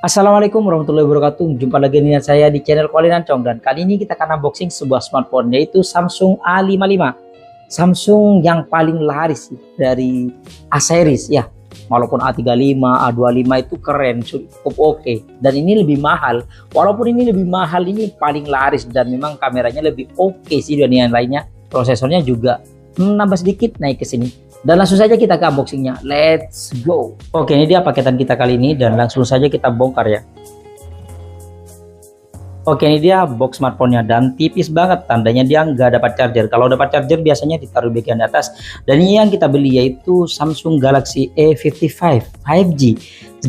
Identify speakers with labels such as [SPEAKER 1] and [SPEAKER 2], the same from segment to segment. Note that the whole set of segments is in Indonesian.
[SPEAKER 1] Assalamualaikum warahmatullahi wabarakatuh. Jumpa lagi dengan saya di channel Kuali Nancong, dan kali ini kita akan unboxing sebuah smartphone, yaitu Samsung A55. Samsung yang paling laris dari A series ya. Walaupun A35, A25 itu keren, cukup oke. Dan ini lebih mahal. Walaupun ini lebih mahal, ini paling laris dan memang kameranya lebih oke sih dibanding yang lainnya. Prosesornya juga nambah sedikit naik ke sini. Dan langsung saja kita ke unboxingnya, let's go. Oke, ini dia paketan kita kali ini dan langsung saja kita bongkar ya. Oke, ini dia box smartphone-nya dan tipis banget, tandanya dia nggak dapat charger. Kalau dapat charger biasanya ditaruh bagian atas. Dan ini yang kita beli yaitu Samsung Galaxy A55 5G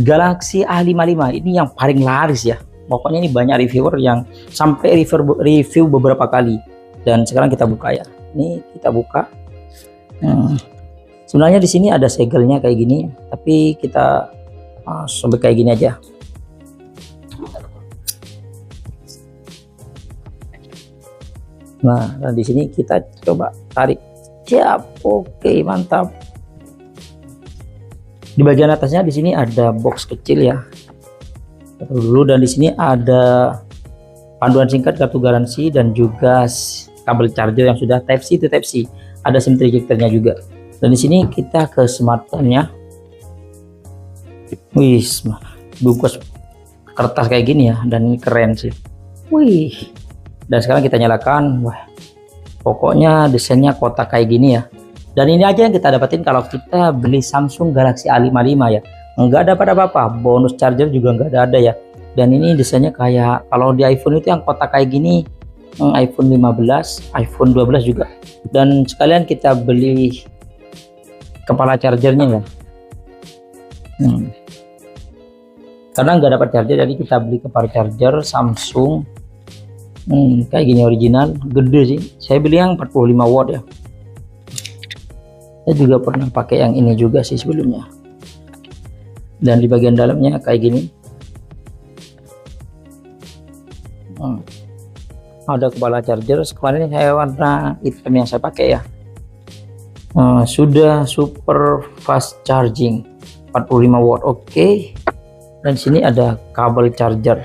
[SPEAKER 1] Galaxy A55, ini yang paling laris ya. Pokoknya ini banyak reviewer yang sampai review beberapa kali. Dan sekarang kita buka ya. Ini kita buka. Sebenarnya di sini ada segelnya kayak gini, tapi kita sobek kayak gini aja. Nah, dan di sini kita coba tarik. Siap, oke, mantap. Di bagian atasnya di sini ada box kecil ya. Dulu, dan di sini ada panduan singkat, kartu garansi, dan juga kabel charger yang sudah Type C to Type C. Ada SIM ejectornya juga. Dan di sini kita ke smartphone-nya. Wih, bungkus kertas kayak gini ya, dan ini keren sih. Wih. Dan sekarang kita nyalakan. Wah, pokoknya desainnya kotak kayak gini ya. Dan ini aja yang kita dapetin kalau kita beli Samsung Galaxy A55 ya. Enggak dapat apa-apa, bonus charger juga enggak ada ya. Dan ini desainnya kayak kalau di iPhone itu yang kotak kayak gini, iPhone 15, iPhone 12 juga. Dan sekalian kita beli kepala chargernya ya. Karena nggak dapat charger, jadi kita beli kepala charger Samsung. Kayak gini original, gede sih. Saya beli yang 45 watt ya. Saya juga pernah pakai yang ini juga sih sebelumnya. Dan di bagian dalamnya kayak gini. Ada kepala charger. Kemarin saya warna hitam yang saya pakai ya. Sudah super fast charging 45 watt. Oke. Dan sini ada kabel charger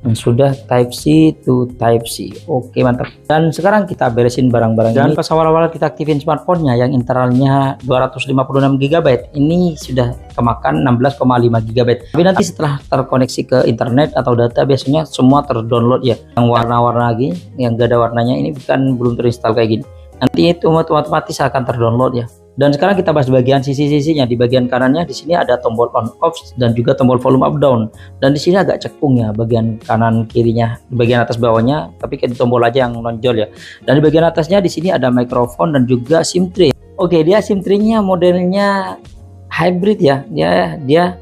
[SPEAKER 1] yang sudah Type C to Type C. Oke, mantap. Dan sekarang kita beresin barang-barang ini. Dan pas awal-awal kita aktifin smartphone-nya yang internalnya 256 GB, ini sudah kemakan 16,5 GB. Tapi nanti setelah terkoneksi ke internet atau data, biasanya semua terdownload ya. Yang warna-warna lagi, yang gak ada warnanya ini belum terinstall kayak gini. Nanti itu otomatis akan terdownload ya. Dan sekarang kita bahas bagian sisi-sisinya. Di bagian kanannya di sini ada tombol on off dan juga tombol volume up down. Dan di sini agak cekung ya bagian kanan kirinya. Di bagian atas bawahnya tapi kayak tombol aja yang nonjol ya. Dan di bagian atasnya di sini ada mikrofon dan juga SIM tray. Oke, dia SIM tray-nya modelnya hybrid ya. Dia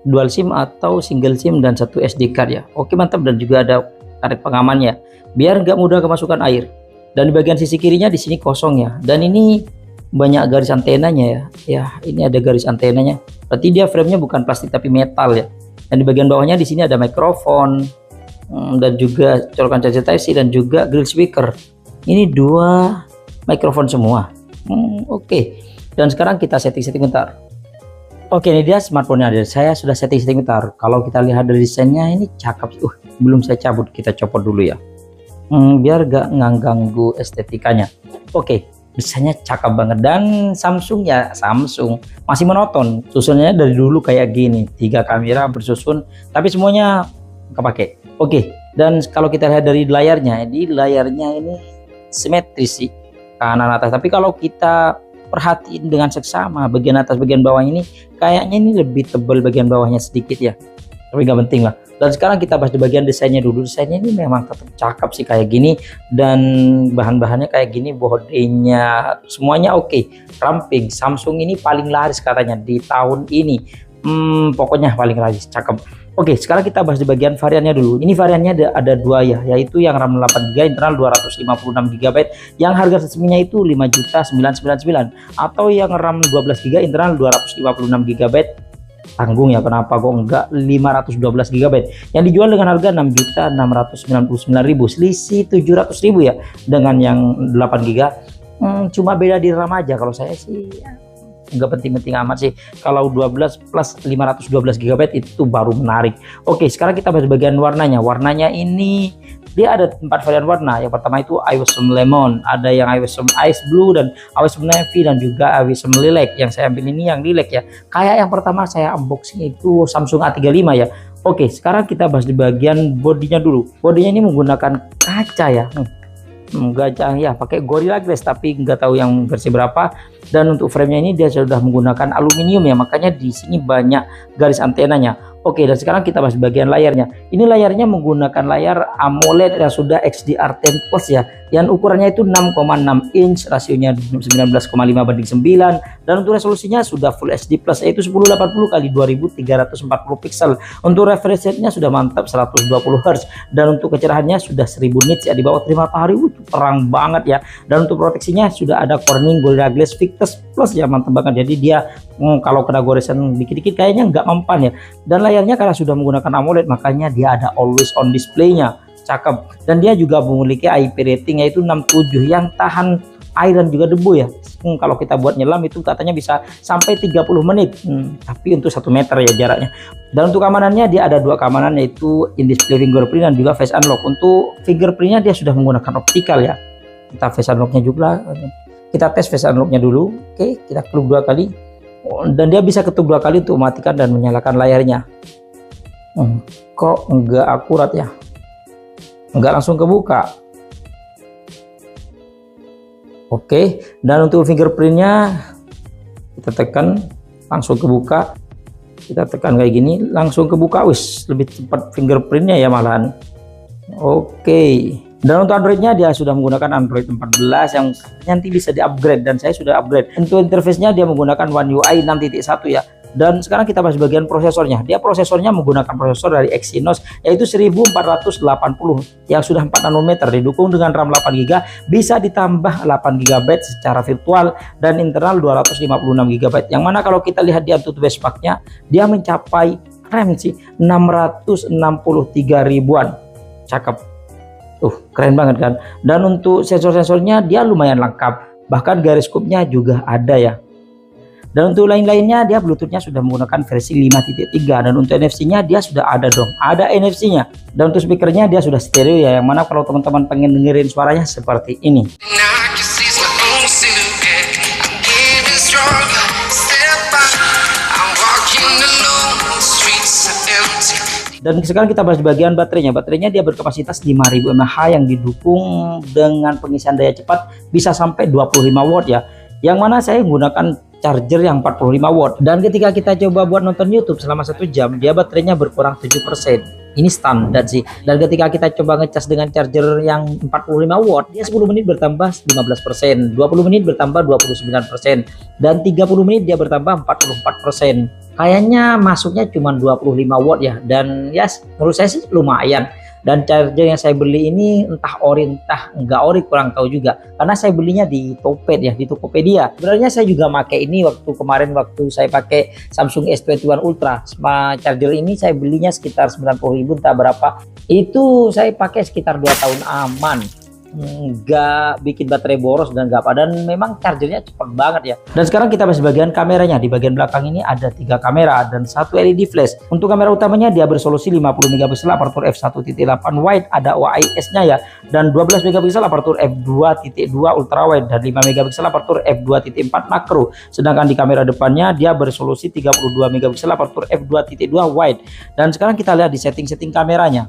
[SPEAKER 1] dual SIM atau single SIM dan satu SD card ya. Oke, mantap. Dan juga ada karet pengamannya biar nggak mudah kemasukan air. Dan di bagian sisi kirinya di sini kosong ya. Dan ini banyak garis antenanya ya. Ya, ini ada garis antenanya. Berarti dia framenya bukan plastik tapi metal ya. Dan di bagian bawahnya di sini ada mikrofon dan juga colokan charger Type C dan juga grill speaker. Ini dua mikrofon semua. Oke. Dan sekarang kita setting bentar. Oke, ini dia smartphone-nya. Saya sudah setting bentar. Kalau kita lihat dari desainnya ini cakep. Belum saya cabut, kita copot dulu ya. Biar gak nganggu estetikanya. Oke, desainnya cakep banget. Dan Samsung ya Samsung masih monoton. Susunannya dari dulu kayak gini, 3 kamera bersusun tapi semuanya kepake. Oke, dan kalau kita lihat dari layarnya, di layarnya ini simetris sih kanan atas. Tapi kalau kita perhatiin dengan seksama, bagian atas bagian bawah ini kayaknya ini lebih tebal bagian bawahnya sedikit ya. Tapi nggak penting lah. Dan sekarang kita bahas di bagian desainnya dulu. Desainnya ini memang tetap cakep sih kayak gini, dan bahan-bahannya kayak gini, bodinya semuanya oke. Ramping. Samsung ini paling laris katanya di tahun ini. Pokoknya paling laris, cakep. Oke, sekarang kita bahas di bagian variannya dulu. Ini variannya ada dua ya, yaitu yang RAM 8GB, internal 256 GB, yang harga resminya itu 5.999, atau yang RAM 12GB, internal 256 GB. Tanggung ya, kenapa kok enggak 512 GB yang dijual dengan harga 6.699.000, selisih 700.000 ya dengan yang 8 GB. Cuma beda di RAM aja. Kalau saya sih nggak penting-penting amat sih. Kalau 12 plus 512 GB itu baru menarik. Oke, sekarang kita bahas bagian warnanya. Warnanya ini dia ada 4 varian warna. Yang pertama itu Awesome Lemon, ada yang Awesome Ice Blue, dan Awesome Navy, dan juga Awesome Lilac. Yang saya ambil ini yang lilac ya. Kayak yang pertama saya unboxing itu Samsung A35 ya. Oke, sekarang kita bahas di bagian bodinya dulu. Bodinya ini menggunakan kaca ya. Gajah ya, pakai Gorilla Glass, tapi nggak tahu yang versi berapa. Dan untuk framenya ini dia sudah menggunakan aluminium ya, makanya di sini banyak garis antenanya. Oke, dan sekarang kita bahas bagian layarnya. Ini layarnya menggunakan layar AMOLED yang sudah XDR10 Plus ya, yang ukurannya itu 6,6 inch, rasionya 19,5:9, dan untuk resolusinya sudah Full HD Plus, yaitu 1080 x 2340 pixel. Untuk refresh rate-nya sudah mantap 120 Hz, dan untuk kecerahannya sudah 1000 nits ya, di bawah terik matahari itu terang banget ya. Dan untuk proteksinya sudah ada Corning Gorilla Glass Victus Plus ya, mantap banget. Jadi dia kalau kena goresan dikit-dikit kayaknya nggak mempan ya. Dan layarnya karena sudah menggunakan AMOLED, makanya dia ada always on display-nya, cakep. Dan dia juga memiliki IP rating yaitu 67 yang tahan air dan juga debu ya. Kalau kita buat nyelam itu katanya bisa sampai 30 menit, tapi untuk 1 meter ya jaraknya. Dan untuk keamanannya dia ada 2 keamanan, yaitu in display fingerprint dan juga face unlock. Untuk fingerprintnya dia sudah menggunakan optical ya. Kita face unlocknya juga, kita tes face unlocknya dulu. Oke, kita klik 2 kali. Dan dia bisa ketuk 2 kali untuk mematikan dan menyalakan layarnya. Kok enggak akurat ya, enggak langsung kebuka. Oke, dan untuk fingerprintnya kita tekan langsung kebuka. Kita tekan kayak gini langsung kebuka. Wis, lebih cepat fingerprintnya ya malahan. Oke, dan untuk Androidnya dia sudah menggunakan Android 14 yang nanti bisa di-upgrade, dan saya sudah upgrade. Untuk interface-nya dia menggunakan One UI 6.1 ya. Dan sekarang kita bahas bagian prosesornya. Dia prosesornya menggunakan prosesor dari Exynos yaitu 1480 yang sudah 4 nanometer, didukung dengan RAM 8 GB, bisa ditambah 8 GB secara virtual, dan internal 256 GB. Yang mana kalau kita lihat di AnTuTu spec-nya dia mencapai keren sih 663 ribuan. Cakep. Keren banget kan. Dan untuk sensor-sensornya dia lumayan lengkap, bahkan gyroscope-nya juga ada ya. Dan untuk lain-lainnya dia Bluetooth-nya sudah menggunakan versi 5.3, dan untuk NFC-nya dia sudah ada dong, ada NFC-nya. Dan untuk speakernya dia sudah stereo ya, yang mana kalau teman-teman pengen dengerin suaranya seperti ini. Dan sekarang kita bahas di bagian baterainya. Baterainya dia berkapasitas 5000 mAh yang didukung dengan pengisian daya cepat bisa sampai 25 watt ya. Yang mana saya menggunakan charger yang 45 watt. Dan ketika kita coba buat nonton YouTube selama 1 jam, dia baterainya berkurang 7%. Ini standar sih. Dan ketika kita coba ngecas dengan charger yang 45 watt, dia 10 menit bertambah 15%, 20 menit bertambah 29%, dan 30 menit dia bertambah 44%. Kayaknya masuknya cuma 25 watt ya. Dan ya menurut saya sih lumayan. Dan charger yang saya beli ini entah ori entah enggak ori, kurang tahu juga, karena saya belinya di Topet ya, di Tokopedia. Sebenarnya saya juga pakai ini waktu kemarin, waktu saya pakai Samsung S21 Ultra. Sama charger ini saya belinya sekitar 90.000 entah berapa. Itu saya pakai sekitar 2 tahun aman, nggak bikin baterai boros dan nggak apa, dan memang chargernya cepat banget ya. Dan sekarang kita bahas bagian kameranya. Di bagian belakang ini ada 3 kamera dan 1 LED flash. Untuk kamera utamanya dia bersolusi 50 megapiksel aperture f1.8 wide, ada OIS-nya ya, dan 12 megapiksel aperture f2.2 ultra wide, dan 5 megapiksel aperture f2.4 makro. Sedangkan di kamera depannya dia bersolusi 32 megapiksel aperture f2.2 wide. Dan sekarang kita lihat di setting-setting kameranya.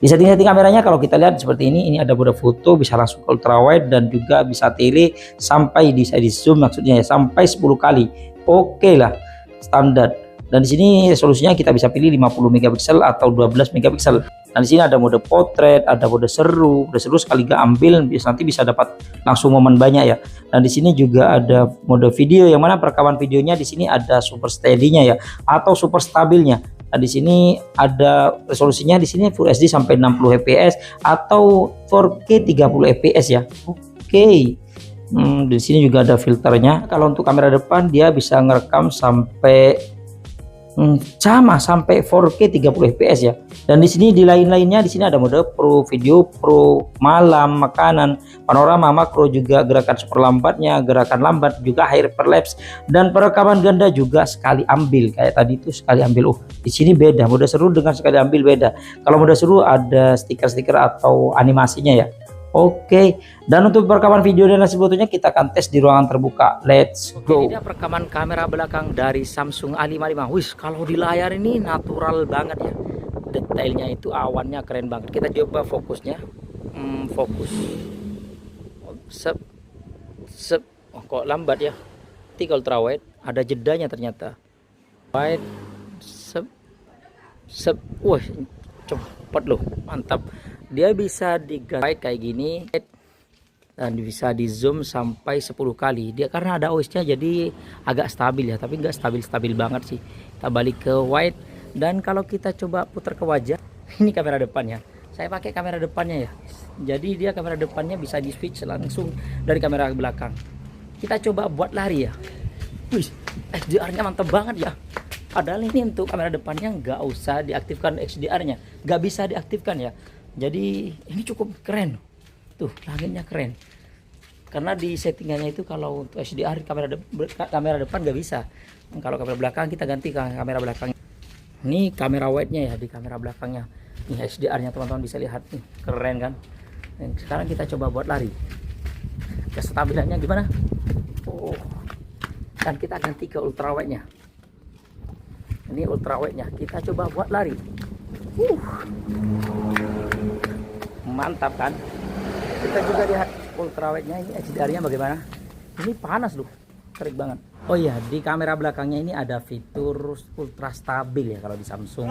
[SPEAKER 1] Di setting-setting kameranya kalau kita lihat seperti ini ada mode foto, bisa langsung ke ultra wide, dan juga bisa tele sampai bisa di zoom, maksudnya ya sampai 10 kali. Oke lah, standar. Dan di sini resolusinya kita bisa pilih 50 megapiksel atau 12 megapiksel. Dan di sini ada mode potret, ada mode seru sekali gak ambil, nanti bisa dapat langsung momen banyak ya. Dan di sini juga ada mode video, yang mana perekaman videonya di sini ada super steady-nya ya, atau super stabilnya. Nah, di sini ada resolusinya di sini Full HD sampai 60 fps atau 4K 30 fps ya. Oke. Di sini juga ada filternya. Kalau untuk kamera depan dia bisa ngerekam sampai sama sampai 4K 30 fps ya. Dan di sini di lain-lainnya di sini ada mode pro, video pro, malam, makanan, panorama, makro, juga gerakan super lambatnya, gerakan lambat, juga hyperlapse, dan perekaman ganda juga sekali ambil kayak tadi itu sekali ambil. Di sini beda, mode seru dengan sekali ambil beda. Kalau mode seru ada stiker-stiker atau animasinya ya. Oke, dan untuk perekaman video dan hasil fotonya kita akan tes di ruangan terbuka. Let's go. Ini dia perekaman kamera belakang dari Samsung A55. Wih, kalau di layar ini natural banget ya. Detailnya itu, awannya keren banget. Kita coba fokusnya. Fokus. Sep. Oh, kok lambat ya? Tiga ultra wide, ada jedanya ternyata. Wide, sep. Wah, cepet loh, mantap. Dia bisa diganti kayak gini dan bisa di zoom sampai 10 kali. Dia karena ada OIS-nya jadi agak stabil ya, tapi nggak stabil banget sih. Kita balik ke wide, dan kalau kita coba putar ke wajah, ini kamera depannya. Saya pakai kamera depannya ya. Jadi dia kamera depannya bisa di switch langsung dari kamera belakang. Kita coba buat lari ya. Wih, HDR-nya mantap banget ya. Padahal ini untuk kamera depannya nggak usah diaktifkan HDR-nya, nggak bisa diaktifkan ya. Jadi ini cukup keren tuh, langitnya keren karena di settingannya itu kalau untuk HDR kamera depan nggak bisa. Kalau kamera belakang kita ganti ke kamera belakang. Ini kamera wide-nya ya, di kamera belakangnya ini HDR-nya teman-teman bisa lihat nih, keren kan. Dan sekarang kita coba buat lari, kestabilannya gimana. Dan kita ganti ke ultra wide-nya. Ini ultra wide-nya, kita coba buat lari. Mantap kan. Kita juga lihat ultra wide-nya, ini HDR-nya bagaimana. Ini panas loh, terik banget. Oh iya, di kamera belakangnya ini ada fitur ultra stabil ya kalau di Samsung.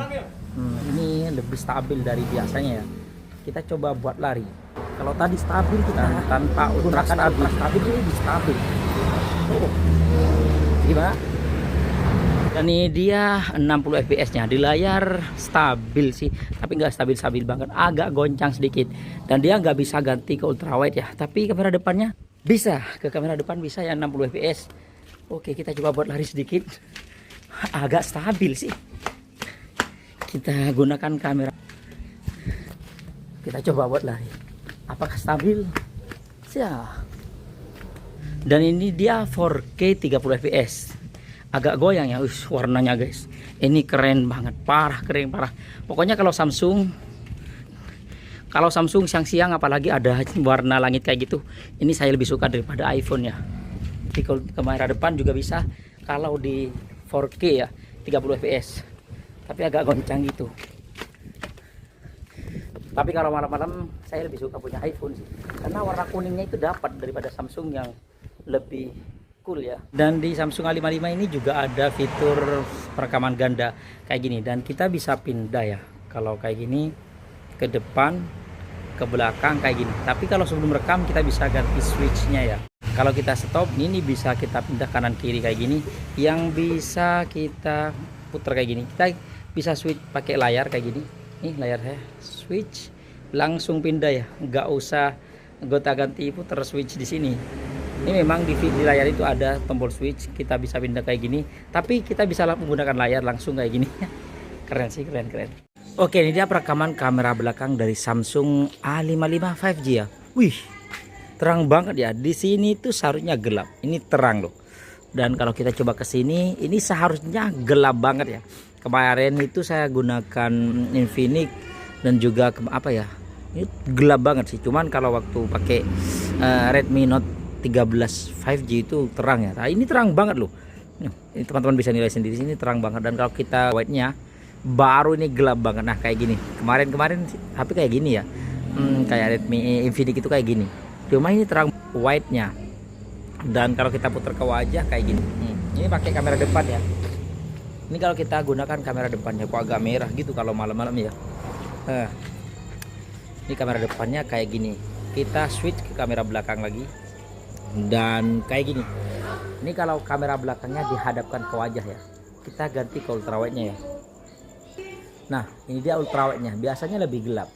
[SPEAKER 1] Ini lebih stabil dari biasanya ya. Kita coba buat lari. Kalau tadi stabil, kita tanpa ultra stabil ini lebih stabil. Gimana? Dan ini dia 60 fps nya di layar stabil sih, tapi nggak stabil banget, agak goncang sedikit. Dan dia nggak bisa ganti ke ultra wide ya, tapi kamera depannya bisa, ke kamera depan bisa ya 60 fps. Oke, kita coba buat lari sedikit, agak stabil sih. Kita gunakan kamera, kita coba buat lari, apakah stabil? Ya. Dan ini dia 4K 30 fps, agak goyang ya. Warnanya guys, ini keren banget, keren parah. Pokoknya kalau Samsung siang-siang apalagi ada warna langit kayak gitu, ini saya lebih suka daripada iPhone ya. Di kamera depan juga bisa kalau di 4K ya 30 fps, tapi agak goncang gitu. Tapi kalau malam-malam saya lebih suka punya iPhone sih, karena warna kuningnya itu dapat daripada Samsung yang lebih cool ya. Dan di Samsung A55 ini juga ada fitur perekaman ganda kayak gini, dan kita bisa pindah ya. Kalau kayak gini ke depan, ke belakang kayak gini. Tapi kalau sebelum rekam kita bisa ganti switchnya ya. Kalau kita stop, ini bisa kita pindah kanan kiri kayak gini. Yang bisa kita putar kayak gini. Kita bisa switch pakai layar kayak gini. Nih layar saya, switch langsung pindah ya. Nggak usah gonta-ganti putar switch di sini. Ini memang di layar itu ada tombol switch, kita bisa pindah kayak gini. Tapi kita bisa menggunakan layar langsung kayak gini. Keren sih, keren. Oke, ini dia perekaman kamera belakang dari Samsung A55 5G ya. Wih, terang banget ya. Di sini tuh seharusnya gelap, ini terang loh. Dan kalau kita coba ke sini, ini seharusnya gelap banget ya. Kemarin itu saya gunakan Infinix dan juga apa ya, ini gelap banget sih. Cuman kalau waktu pakai Redmi Note 13 5G itu terang ya. Nah, ini terang banget loh. Ini teman-teman bisa nilai sendiri, sini terang banget. Dan kalau kita white-nya baru ini gelap banget. Nah kayak gini, kemarin HP kayak gini ya, kayak Redmi Infinix itu kayak gini. Cuma ini terang white-nya. Dan kalau kita putar ke wajah kayak gini, ini pakai kamera depan ya. Ini kalau kita gunakan kamera depannya kok agak merah gitu kalau malam-malam ya. Ini kamera depannya kayak gini. Kita switch ke kamera belakang lagi, dan kayak gini. Ini kalau kamera belakangnya dihadapkan ke wajah ya, kita ganti ke ultra wide-nya ya. Nah ini dia ultra wide-nya, biasanya lebih gelap.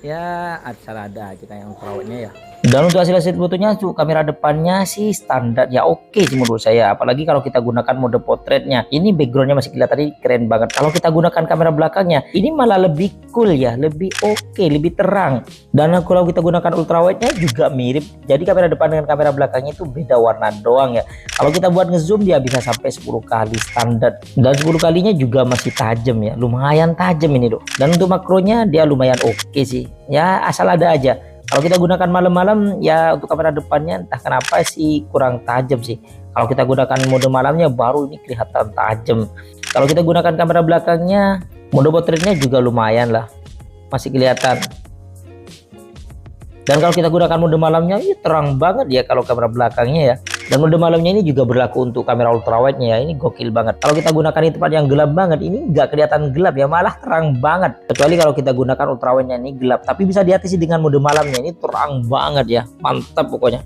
[SPEAKER 1] Ya asal ada aja kayak ultra wide-nya ya. Dan untuk hasil fotonya tuh kamera depannya sih standar ya, oke sih menurut saya. Apalagi kalau kita gunakan mode potretnya, ini backgroundnya masih kelihatan tadi keren banget. Kalau kita gunakan kamera belakangnya, ini malah lebih cool ya, lebih oke, lebih terang. Dan kalau kita gunakan ultrawide-nya juga mirip. Jadi kamera depan dengan kamera belakangnya itu beda warna doang ya. Kalau kita buat ngezoom dia bisa sampai 10 kali standar. Dan 10 kalinya juga masih tajam ya, lumayan tajam ini loh. Dan untuk makronya dia lumayan oke sih. Ya asal ada aja. Kalau kita gunakan malam-malam ya untuk kamera depannya entah kenapa sih kurang tajam sih. Kalau kita gunakan mode malamnya baru ini kelihatan tajam. Kalau kita gunakan kamera belakangnya, mode potretnya juga lumayan lah, masih kelihatan. Dan kalau kita gunakan mode malamnya ini terang banget ya kalau kamera belakangnya ya. Dan mode malamnya ini juga berlaku untuk kamera ultrawide-nya ya. Ini gokil banget. Kalau kita gunakan di tempat yang gelap banget, ini nggak kelihatan gelap ya, malah terang banget. Kecuali kalau kita gunakan ultrawide-nya ini gelap. Tapi bisa diatasi dengan mode malamnya, ini terang banget ya. Mantap pokoknya.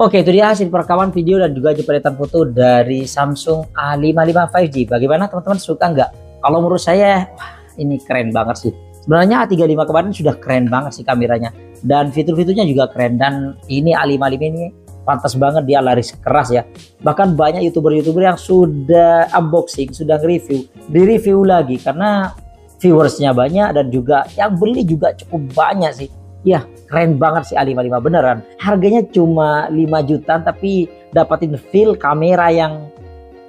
[SPEAKER 1] Oke, itu dia hasil perekaman video dan juga jepretan foto dari Samsung A55 5G. Bagaimana teman-teman, suka nggak? Kalau menurut saya, wah, ini keren banget sih. Sebenarnya A35 kemarin sudah keren banget sih kameranya. Dan fitur-fiturnya juga keren. Dan ini A55 ini pantas banget dia laris keras ya. Bahkan banyak youtuber-youtuber yang sudah unboxing, sudah review, di-review lagi. Karena viewersnya banyak dan juga yang beli juga cukup banyak sih. Ya, keren banget sih A55 beneran. Harganya cuma 5 jutaan tapi dapatin feel kamera yang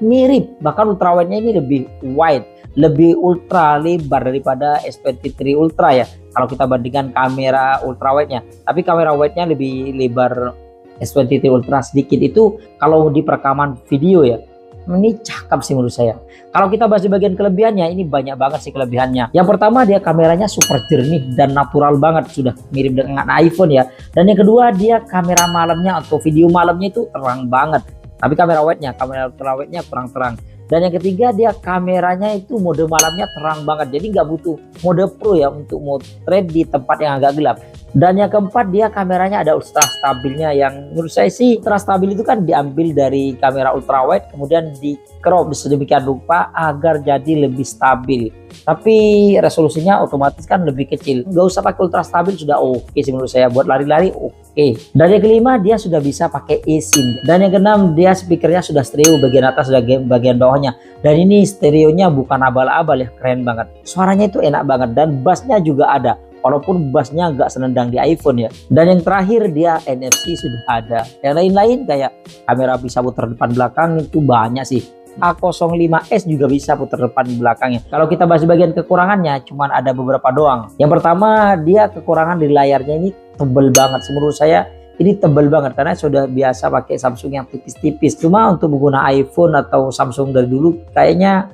[SPEAKER 1] mirip. Bahkan ultrawide-nya ini lebih wide, lebih ultra lebar daripada S23 Ultra ya. Kalau kita bandingkan kamera ultrawide-nya. Tapi kamera wide-nya lebih lebar S23 Ultra sedikit. Itu kalau di perekaman video ya. Ini cakep sih menurut saya. Kalau kita bahas di bagian kelebihannya, ini banyak banget sih kelebihannya. Yang pertama, dia kameranya super jernih dan natural banget, sudah mirip dengan iPhone ya. Dan yang kedua, dia kamera malamnya atau video malamnya itu terang banget. Tapi kamera ultrawide-nya kurang terang. Dan yang ketiga, dia kameranya itu mode malamnya terang banget. Jadi nggak butuh mode pro ya untuk motret di tempat yang agak gelap. Dan yang keempat, dia kameranya ada ultra stabilnya, yang menurut saya sih ultra stabil itu kan diambil dari kamera ultrawide kemudian di crop sedemikian rupa agar jadi lebih stabil. Tapi resolusinya otomatis kan lebih kecil. Nggak usah pakai ultra stabil sudah oke sih menurut saya, buat lari-lari oke. Dan yang kelima, dia sudah bisa pakai eSIM. Dan yang keenam, dia speakernya sudah stereo bagian atas dan bagian bawahnya. Dan ini stereonya bukan abal-abal ya, keren banget. Suaranya itu enak banget dan bassnya juga ada. Walaupun bassnya nggak senendang di iPhone ya. Dan yang terakhir, dia NFC sudah ada. Yang lain-lain kayak kamera bisa putar depan belakang itu banyak sih. A05s juga bisa putar depan belakangnya. Kalau kita bahas bagian kekurangannya, cuman ada beberapa doang. Yang pertama, dia kekurangan di layarnya ini tebel banget. Menurut saya ini tebel banget karena sudah biasa pakai Samsung yang tipis-tipis. Cuma untuk pengguna iPhone atau Samsung dari dulu kayaknya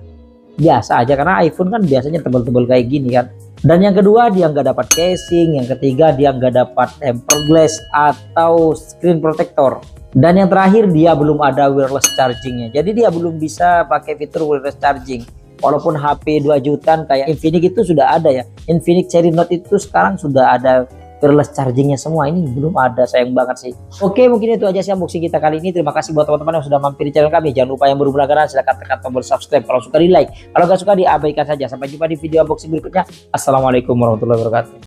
[SPEAKER 1] biasa aja, karena iPhone kan biasanya tebel-tebel kayak gini kan. Dan yang kedua, dia nggak dapat casing. Yang ketiga, dia nggak dapat tempered glass atau screen protector. Dan yang terakhir, dia belum ada wireless chargingnya. Jadi dia belum bisa pakai fitur wireless charging. Walaupun HP 2 jutaan kayak Infinix itu sudah ada ya. Infinix seri Note itu sekarang sudah ada wireless chargingnya semua. Ini belum ada, sayang banget sih. Oke, mungkin itu aja sih unboxing kita kali ini. Terima kasih buat teman-teman yang sudah mampir di channel kami. Jangan lupa yang baru berlangganan silahkan tekan tombol subscribe. Kalau suka di like, kalau nggak suka diabaikan saja. Sampai jumpa di video unboxing berikutnya. Assalamualaikum warahmatullahi wabarakatuh.